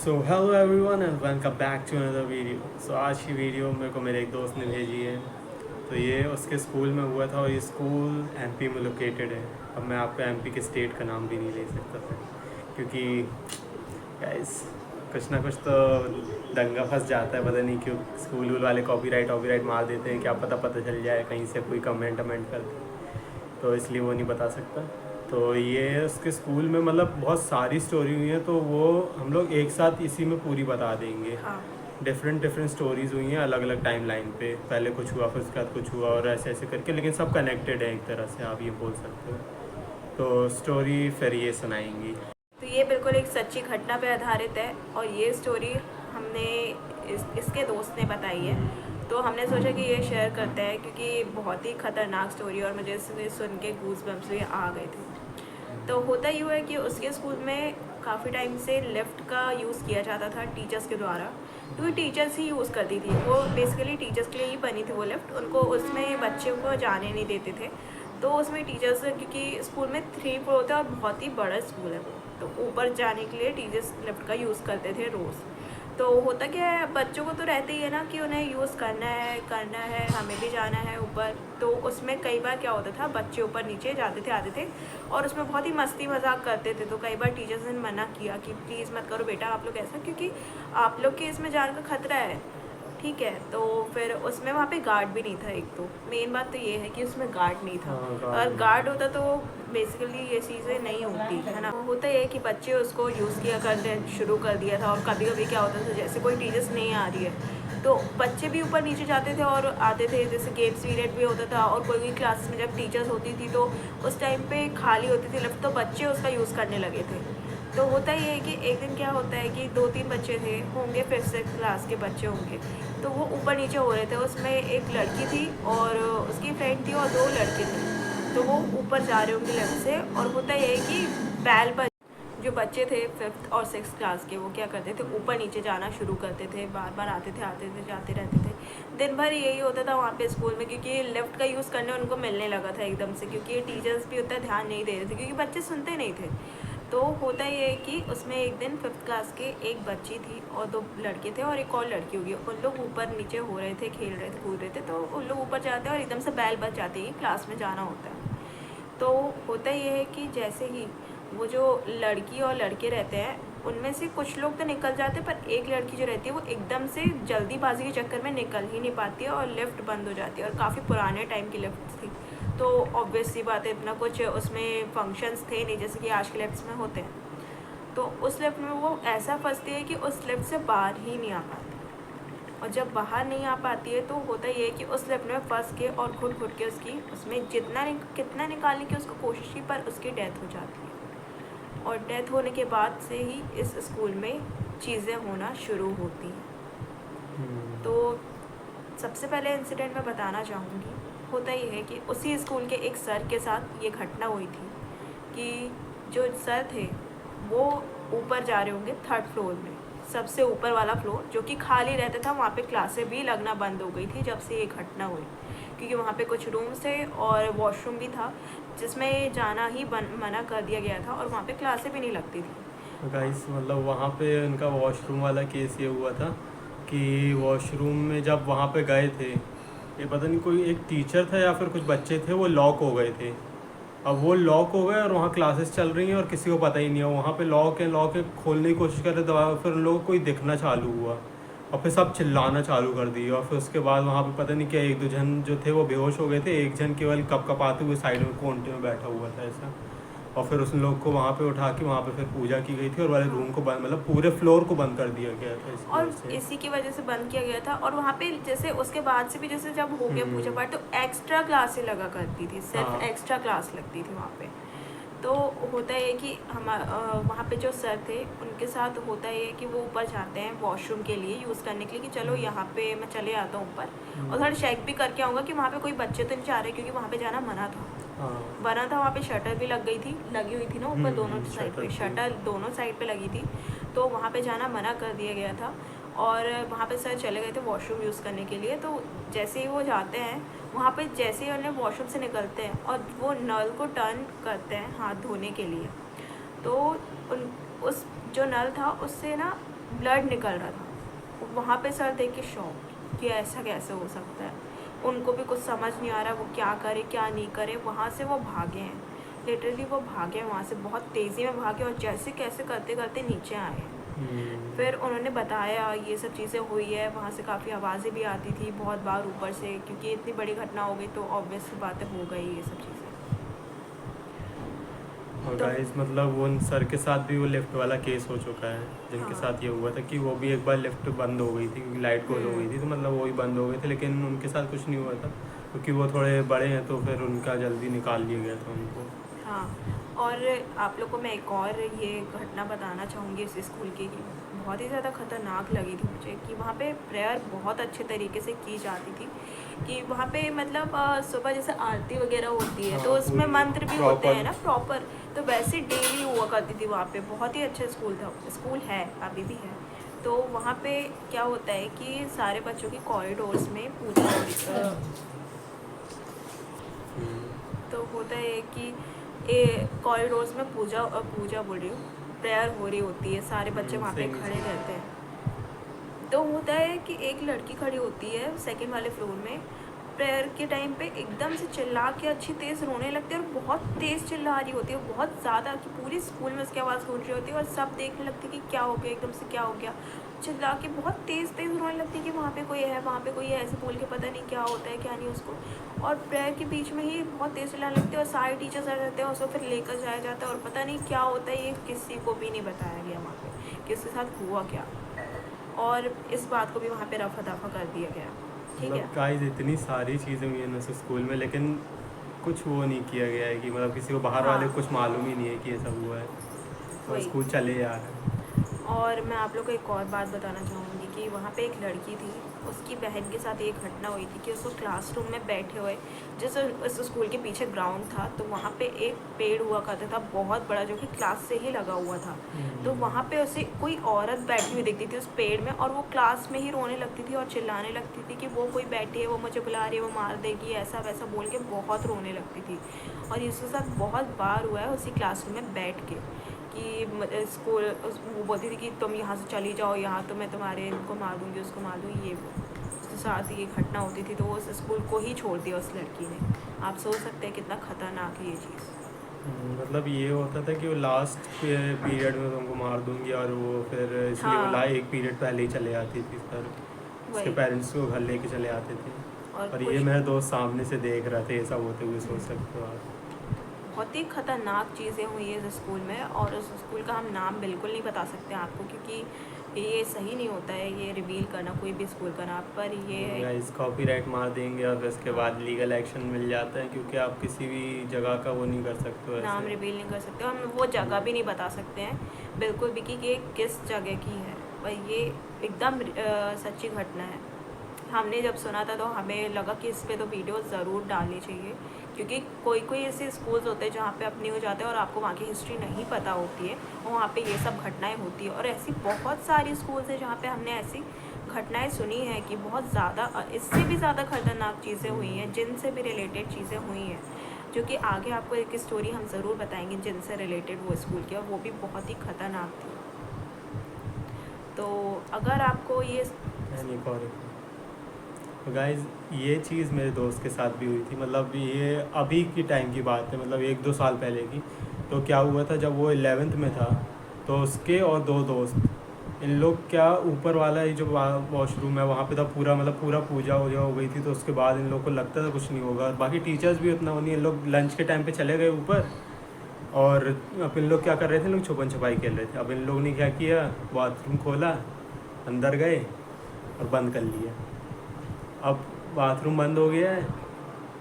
So hello everyone and welcome back to another video. So आज की video मेरे को मेरे एक दोस्त ने भेजी है। तो ये उसके स्कूल में हुआ था और ये स्कूल एमपी में लोकेटेड है। अब मैं आपको एमपी के स्टेट का नाम भी नहीं ले सकता था क्योंकि गाइस कुछ ना कुछ तो दंगा फंस जाता है, पता नहीं क्यों। स्कूल वाले कॉपीराइट मार देते हैं, क्या पता चल जाए कहीं से कोई कमेंट कर दे, तो इसलिए वो नहीं बता सकता। तो ये उसके स्कूल में मतलब बहुत सारी स्टोरी हुई हैं, तो वो हम लोग एक साथ इसी में पूरी बता देंगे। हाँ। डिफरेंट स्टोरीज हुई हैं अलग अलग टाइम लाइन पे, पहले कुछ हुआ फिर उसके बाद कुछ हुआ और ऐसे ऐसे करके, लेकिन सब कनेक्टेड है एक तरह से, आप ये बोल सकते हो। तो स्टोरी फिर ये सुनाएंगी। तो ये बिल्कुल एक सच्ची घटना पे आधारित है और ये स्टोरी हमने इसके दोस्त ने बताई है, तो हमने सोचा कि ये शेयर करते हैं क्योंकि बहुत ही ख़तरनाक स्टोरी और मुझे इसे सुन के गूज बम्स भी आ गए थे। तो होता यूँ है कि उसके स्कूल में काफ़ी टाइम से लिफ्ट का यूज़ किया जाता था टीचर्स के द्वारा, क्योंकि टीचर्स ही यूज़ करती थी। वो बेसिकली टीचर्स के लिए ही बनी थी वो लिफ्ट, उनको उसमें बच्चों को जाने नहीं देते थे। तो उसमें टीचर्स, क्योंकि स्कूल में 3 फ्लोर था और बहुत ही बड़ा स्कूल है वो, तो ऊपर जाने के लिए टीचर्स लिफ्ट का यूज़ करते थे रोज़। तो होता क्या है, बच्चों को तो रहते ही है ना कि उन्हें यूज़ करना है, हमें भी जाना है ऊपर। तो उसमें कई बार क्या होता था, बच्चे ऊपर नीचे जाते थे आते थे और उसमें बहुत ही मस्ती मजाक करते थे। तो कई बार टीचर्स ने मना किया कि प्लीज़ मत करो बेटा आप लोग ऐसा, क्योंकि आप लोग के इसमें जान का खतरा है। ठीक है, तो फिर उसमें वहाँ पे गार्ड भी नहीं था। एक तो मेन बात तो ये है कि उसमें गार्ड नहीं था। अगर गार्ड होता तो बेसिकली ये चीज़ें नहीं होती है ना। होता ये है कि बच्चे उसको यूज़ किया करते शुरू कर दिया था। और कभी कभी क्या होता था, जैसे कोई टीचर्स नहीं आ रही है तो बच्चे भी ऊपर नीचे जाते थे और आते थे। जैसे गेम्स पीरियड भी होता था और कोई क्लासेस में जब टीचर्स होती थी तो उस टाइम पे खाली होती थी लिफ्ट, तो बच्चे उसका यूज़ करने लगे थे। तो होता ये है कि एक दिन क्या होता है कि 2-3 बच्चे थे होंगे, 5th क्लास के बच्चे होंगे, तो वो ऊपर नीचे हो रहे थे। उसमें एक लड़की थी और उसकी फ्रेंड थी और 2 लड़के थे। तो वो ऊपर जा रहे होंगे लिफ्ट से और होता ये है कि बैल पर जो बच्चे थे 5th और 6th क्लास के, वो क्या करते थे, ऊपर नीचे जाना शुरू करते थे। बार बार आते थे जाते रहते थे। दिन भर यही होता था वहाँ पे स्कूल में, क्योंकि लिफ्ट का यूज़ करने उनको मिलने लगा था एकदम से, क्योंकि टीचर्स भी उतना ध्यान नहीं दे रहे थे क्योंकि बच्चे सुनते नहीं थे। तो होता ये है कि उसमें एक दिन 5th क्लास के एक बच्ची थी और 2 लड़के थे और एक और लड़की होगी। उन लोग ऊपर नीचे हो रहे थे, खेल रहे थे, कूद रहे थे। तो उन लोग ऊपर जाते हैं और एकदम से बैल बज जाती है, क्लास में जाना होता है। तो होता ये है कि जैसे ही वो जो लड़की और लड़के रहते हैं उनमें से कुछ लोग तो निकल जाते हैं, पर एक लड़की जो रहती है वो एकदम से जल्दीबाजी के चक्कर में निकल ही नहीं पाती है और लिफ्ट बंद हो जाती है। और काफ़ी पुराने टाइम की लिफ्ट थी, तो ऑब्वियस सी बात है, इतना कुछ उसमें फंक्शंस थे नहीं जैसे कि आज के लिफ्ट्स में होते हैं। तो उस लिफ्ट में वो ऐसा फंसती है कि उस लिफ्ट से बाहर ही नहीं आ पाती। और जब बाहर नहीं आ पाती है तो होता ये है कि उस लिफ्ट में फंस के और घुट के उसकी उसमें कितना निकालने की उसको कोशिश की, पर उसकी डेथ हो जाती है। और डेथ होने के बाद से ही इस स्कूल में चीज़ें होना शुरू होती हैं। तो सबसे पहले इंसिडेंट मैं बताना चाहूँगी, होता ये है कि उसी स्कूल के एक सर के साथ ये घटना हुई थी कि जो सर थे वो ऊपर जा रहे होंगे 3rd फ्लोर में, सबसे ऊपर वाला फ्लोर जो कि खाली रहता था। वहाँ पे क्लासें भी लगना बंद हो गई थी जब से ये घटना हुई, क्योंकि वहाँ पे कुछ रूम्स थे और वॉशरूम भी था जिसमें जाना ही मना कर दिया गया था और वहाँ पे क्लासें भी नहीं लगती थी। गाइस मतलब वहाँ पे उनका वॉशरूम वाला केस ये हुआ था कि वॉशरूम में जब वहाँ पे गए थे, ये पता नहीं कोई एक टीचर था या फिर कुछ बच्चे थे, वो लॉक हो गए थे। अब वो लॉक हो गए और वहाँ क्लासेस चल रही हैं और किसी को पता ही नहीं है। वहाँ पे लॉक है खोलने की कोशिश कर रहे दबा, फिर उन लोगों को कोई दिखना चालू हुआ और फिर सब चिल्लाना चालू कर दिया। और फिर उसके बाद वहाँ पे पता नहीं क्या 1-2 जन जो थे वो बेहोश हो गए थे, एक जन केवल कपाते हुए साइड में कोने में बैठा हुआ था ऐसा। और फिर उस लोग को वहाँ पे उठा के वहाँ पे फिर पूजा की गई थी और वाले रूम को बंद, मतलब पूरे फ्लोर को बंद कर दिया गया था इसकी और वजह से। इसी की वजह से बंद किया गया था। और वहाँ पे जैसे उसके बाद से भी जैसे जब हो गया पूजा पाठ तो एक्स्ट्रा क्लासें लगा करती थी, सिर्फ एक्स्ट्रा क्लास लगती थी वहाँ पे। तो होता है कि हम वहाँ पे जो सर थे उनके साथ होता है कि वो ऊपर जाते हैं वॉशरूम के लिए यूज़ करने के लिए, कि चलो यहाँ पे मैं चले आता हूँ ऊपर और थोड़ा चेक भी करके आऊँगा कि वहाँ पे कोई बच्चे तो नहीं जा रहे, क्योंकि वहाँ पे जाना मना था। बना था, वहाँ पे शटर भी लगी हुई थी ना ऊपर दोनों साइड पे, शटर दोनों साइड पे लगी थी, तो वहाँ पे जाना मना कर दिया गया था। और वहाँ पे सर चले गए थे वॉशरूम यूज़ करने के लिए। तो जैसे ही वो जाते हैं वहाँ पे, जैसे ही उन्हें वॉशरूम से निकलते हैं और वो नल को टर्न करते हैं हाथ धोने के लिए, तो उस जो नल था उससे ना ब्लड निकल रहा था। वहाँ पे सर देख के शॉक कि ऐसा कैसे हो सकता है। उनको भी कुछ समझ नहीं आ रहा वो क्या करे क्या नहीं करे। वहाँ से वो भागे हैं, लिटरली वो भागे वहाँ से, बहुत तेज़ी में भागे और जैसे कैसे करते करते नीचे आए हैं। फिर उन्होंने बताया ये सब चीज़ें हुई है। वहाँ से काफ़ी आवाज़ें भी आती थी बहुत बार ऊपर से, क्योंकि इतनी बड़ी घटना हो गई तो ऑब्वियस सी बातें हो गई ये सब चीज़ें। और तो गाइस मतलब उन सर के साथ भी वो लिफ्ट वाला केस हो चुका है, जिनके हाँ। साथ ये हुआ था कि वो भी एक बार लिफ्ट बंद हो गई थी क्योंकि लाइट गोल हो गई थी, तो मतलब वो ही बंद हो गए थे, लेकिन उनके साथ कुछ नहीं हुआ था क्योंकि वो थोड़े बड़े हैं, तो फिर उनका जल्दी निकाल लिया गया था उनको। हाँ, और आप लोग को मैं एक और ये घटना बताना चाहूँगी इस स्कूल की, कि बहुत ही ज़्यादा ख़तरनाक लगी थी मुझे। कि वहाँ पे प्रेयर बहुत अच्छे तरीके से की जाती थी। कि वहाँ पे मतलब सुबह जैसे आरती वगैरह होती है, हाँ, तो उसमें पूरी मंत्र भी होते हैं प्रॉपर। ना प्रॉपर, तो वैसे डेली हुआ करती थी वहाँ पे। बहुत ही अच्छा स्कूल था, स्कूल है अभी भी है। तो वहाँ पे क्या होता है कि सारे बच्चों की कॉरिडोर्स में पूजा हो रही तो होता है कि कॉरिडोर्स में पूजा बोल रही हूँ, प्रेयर हो रही होती है, सारे बच्चे वहाँ पे सेम खड़े चीज़। रहते हैं। तो होता है कि एक लड़की खड़ी होती है सेकंड वाले फ्लोर में, प्रेयर के टाइम पे एकदम से चिल्ला के अच्छी तेज़ रोने लगती है, और बहुत तेज़ चिल्ला रही होती है, बहुत ज़्यादा, कि पूरी स्कूल में उसकी आवाज़ गूंज रही होती है और सब देखने लगती है कि क्या हो गया, एकदम से क्या हो गया। चिल्ला के बहुत तेज़ तेज़ रोने लगती है कि वहाँ पे कोई है, वहाँ पे कोई है, ऐसे बोल के पता नहीं क्या होता है क्या नहीं उसको। और प्रेयर के बीच में ही बहुत तेज़ चिल्लाने लगती है और सारे टीचर्स आ जाते हैं, उसको फिर लेकर जाया जाता है और पता नहीं क्या होता है, ये किसी को भी नहीं बताया गया वहाँ पे कि उसके साथ हुआ क्या। और इस बात को भी वहाँ पे रफा दफा कर दिया गया। ठीक है। मतलब गाइस इतनी सारी चीज़ें हुई हैं उस स्कूल में, लेकिन कुछ वो नहीं किया गया है कि मतलब किसी को बाहर वाले को हाँ, कुछ मालूम ही नहीं है कि ये सब हुआ है, और वही। स्कूल चले जा रहे हैं। और मैं आप लोग को एक और बात बताना चाहूँगी कि वहाँ पे एक लड़की थी, उसकी बहन के साथ एक घटना हुई थी कि उसको क्लासरूम में बैठे हुए, जैसे उस स्कूल के पीछे ग्राउंड था, तो वहाँ पे एक पेड़ हुआ करता था बहुत बड़ा, जो कि क्लास से ही लगा हुआ था। तो वहाँ पे उसे कोई औरत बैठी हुई दिखती थी उस पेड़ में, और वो क्लास में ही रोने लगती थी और चिल्लाने लगती थी कि वो कोई बैठी है, वो मुझे बुला रही है, वो मार देगी, ऐसा वैसा बोल के बहुत रोने लगती थी। और इसके साथ बहुत बार हुआ है उसी क्लासरूम में बैठ के, कि स्कूल वो बोलती थी कि तुम यहाँ से चली जाओ, यहाँ तो मैं तुम्हारे इनको मार दूँगी, उसको मार दूँगी, ये वो। उसके साथ ये घटना होती थी, तो वो उस स्कूल को ही छोड़ दिया उस लड़की ने। आप सोच सकते हैं कितना ख़तरनाक है ये चीज़। मतलब ये होता था कि वो लास्ट पीरियड में तुमको मार दूंगी, और वो फिर इसलिए वो हाँ, एक पीरियड पहले ही चले आती थी सर, उसके वही। पेरेंट्स को घर लेके चले आते थे। और और ये कुछ मेरे दोस्त सामने से देख रहे थे, ये सब होते हुए, सोच सकते हो आप। बहुत ही ख़तरनाक चीज़ें हुई है इस स्कूल में, और उस स्कूल का हम नाम बिल्कुल नहीं बता सकते आपको, क्योंकि ये सही नहीं होता है ये रिवील करना कोई भी स्कूल का नाम, पर ये गाइस कॉपीराइट मार देंगे और फिर उसके हाँ, बाद लीगल एक्शन मिल जाता है, क्योंकि आप किसी भी जगह का वो नहीं कर सकते हो नाम ऐसे। रिवील नहीं कर सकते, हम वो जगह भी नहीं बता सकते हैं बिल्कुल भी कि ये किस जगह की है, पर ये एकदम सच्ची घटना है। हमने जब सुना था तो हमें लगा कि इस पे तो वीडियो ज़रूर डालनी चाहिए, क्योंकि कोई कोई ऐसे स्कूल्स होते हैं जहाँ पे आप न्यू जाते हैं और आपको वहाँ की हिस्ट्री नहीं पता होती है, और वहाँ पे ये सब घटनाएं होती है। और ऐसी बहुत सारी स्कूल्स हैं जहाँ पे हमने ऐसी घटनाएं सुनी हैं कि बहुत ज़्यादा इससे भी ज़्यादा खतरनाक चीज़ें हुई हैं, जिनसे भी रिलेटेड चीज़ें हुई हैं, जो कि आगे आपको एक स्टोरी हम ज़रूर बताएंगे जिनसे रिलेटेड वो स्कूल की, और वो भी बहुत ही ख़तरनाक थी। तो अगर आपको ये नहीं और तो गाइज ये चीज़ मेरे दोस्त के साथ भी हुई थी, मतलब ये अभी की टाइम की बात है, मतलब 1-2 साल पहले की। तो क्या हुआ था, जब वो 11th में था, तो उसके और 2 दोस्त, इन लोग क्या ऊपर वाला ये जो वॉशरूम है वहाँ पे था, पूरा मतलब पूरा पूजा वूजा हो गई थी, तो उसके बाद इन लोग को लगता था कुछ नहीं होगा, और बाकी टीचर्स भी उतना नहीं, इन लोग लंच के टाइम पे चले गए ऊपर। और अब इन लोग क्या कर रहे थे, लोग छुपन छुपाई खेल रहे थे। अब इन लोग ने क्या किया, बाथरूम खोला, अंदर गए और बंद कर लिया। अब बाथरूम बंद हो गया है,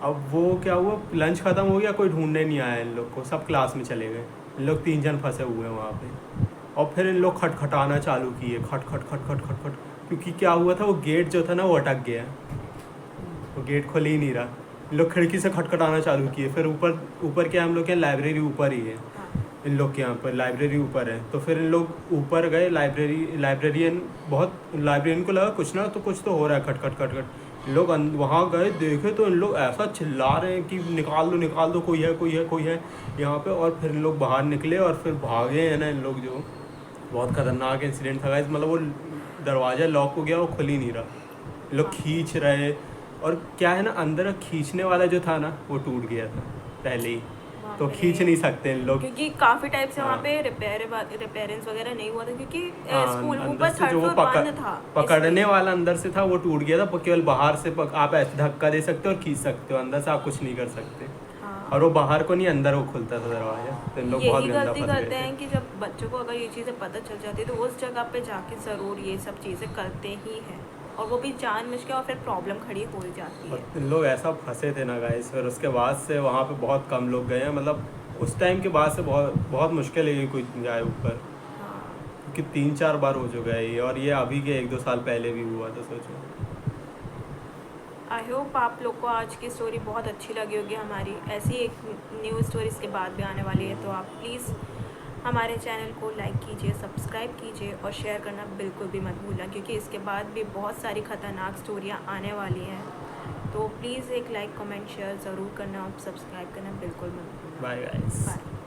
अब वो क्या हुआ, लंच ख़त्म हो गया, कोई ढूंढने नहीं आया इन लोग को, सब क्लास में चले गए। इन लोग 3 जन फंसे हुए हैं वहाँ पे। और फिर इन लोग खटखटाना चालू किए, खट खट खट खट खट खट, क्योंकि क्या हुआ था, वो गेट जो था ना वो अटक गया, वो गेट खुल ही नहीं रहा। इन लोग खिड़की से खटखटाना चालू किए, फिर ऊपर ऊपर क्या, हम लोग के लाइब्रेरी ऊपर ही है, हाँ, इन लोग के यहाँ पर लाइब्रेरी ऊपर है। तो फिर इन लोग ऊपर गए, लाइब्रेरियन को लगा कुछ ना तो कुछ तो हो रहा है, खट खट खट खट। इन लोग वहाँ गए, देखे तो इन लोग ऐसा चिल्ला रहे हैं कि निकाल दो, कोई है कोई है कोई है यहाँ पे। और फिर इन लोग बाहर निकले और फिर भागे हैं ना इन लोग जो, बहुत खतरनाक इंसिडेंट था गाइस। मतलब वो दरवाज़ा लॉक हो गया, वो खुल ही नहीं रहा, लोग हाँ। खींच रहे, और क्या है ना, अंदर खींचने वाला जो था ना वो टूट गया था पहले ही, तो बाप खींच रे। नहीं सकते इन लोग। क्योंकि काफ़ी टाइम से वहाँ हाँ पे रिपेयरेंस वगैरह नहीं हुआ था, क्योंकि हाँ, स्कूल अंदर ऊपर से थर्ड जो वो फ्लोर बंद था पकड़ने इसलिए। वाला अंदर से था वो टूट गया था, केवल बाहर से आप ऐसे धक्का दे सकते हो और खींच सकते हो, अंदर से आप कुछ नहीं कर सकते। हाँ, और वो बाहर को नहीं, अंदर वो खुलता था दरवाजा, तो इन लोग बहुत यही गंदा गलती फंस गए करते थे। हैं कि जब बच्चों को अगर ये चीज़ें पता चल जाती है तो उस जगह पे जाके ज़रूर ये सब चीज़ें करते ही हैं, और वो भी जानबूझ के, और फिर प्रॉब्लम खड़ी हो ही जाती है। और इन लोग ऐसा फंसे थे ना गाइस, फिर उसके बाद से वहाँ पे बहुत कम लोग गए हैं। मतलब उस टाइम के बाद से बहुत बहुत मुश्किल है कि कोई जाए ऊपर, हाँ, क्योंकि 3-4 बार हो चुका है ये, और ये अभी के 1-2 साल पहले भी हुआ था, सोचो। आई होप आप लोग को आज की स्टोरी बहुत अच्छी लगी होगी हमारी। ऐसी एक न्यू स्टोरी इसके बाद भी आने वाली है, तो आप प्लीज़ हमारे चैनल को लाइक कीजिए, सब्सक्राइब कीजिए और शेयर करना बिल्कुल भी मत भूलना, क्योंकि इसके बाद भी बहुत सारी ख़तरनाक स्टोरियाँ आने वाली हैं। तो प्लीज़ एक लाइक, कमेंट, शेयर ज़रूर करना और सब्सक्राइब करना बिल्कुल मत भूलना। Bye guys. बाय।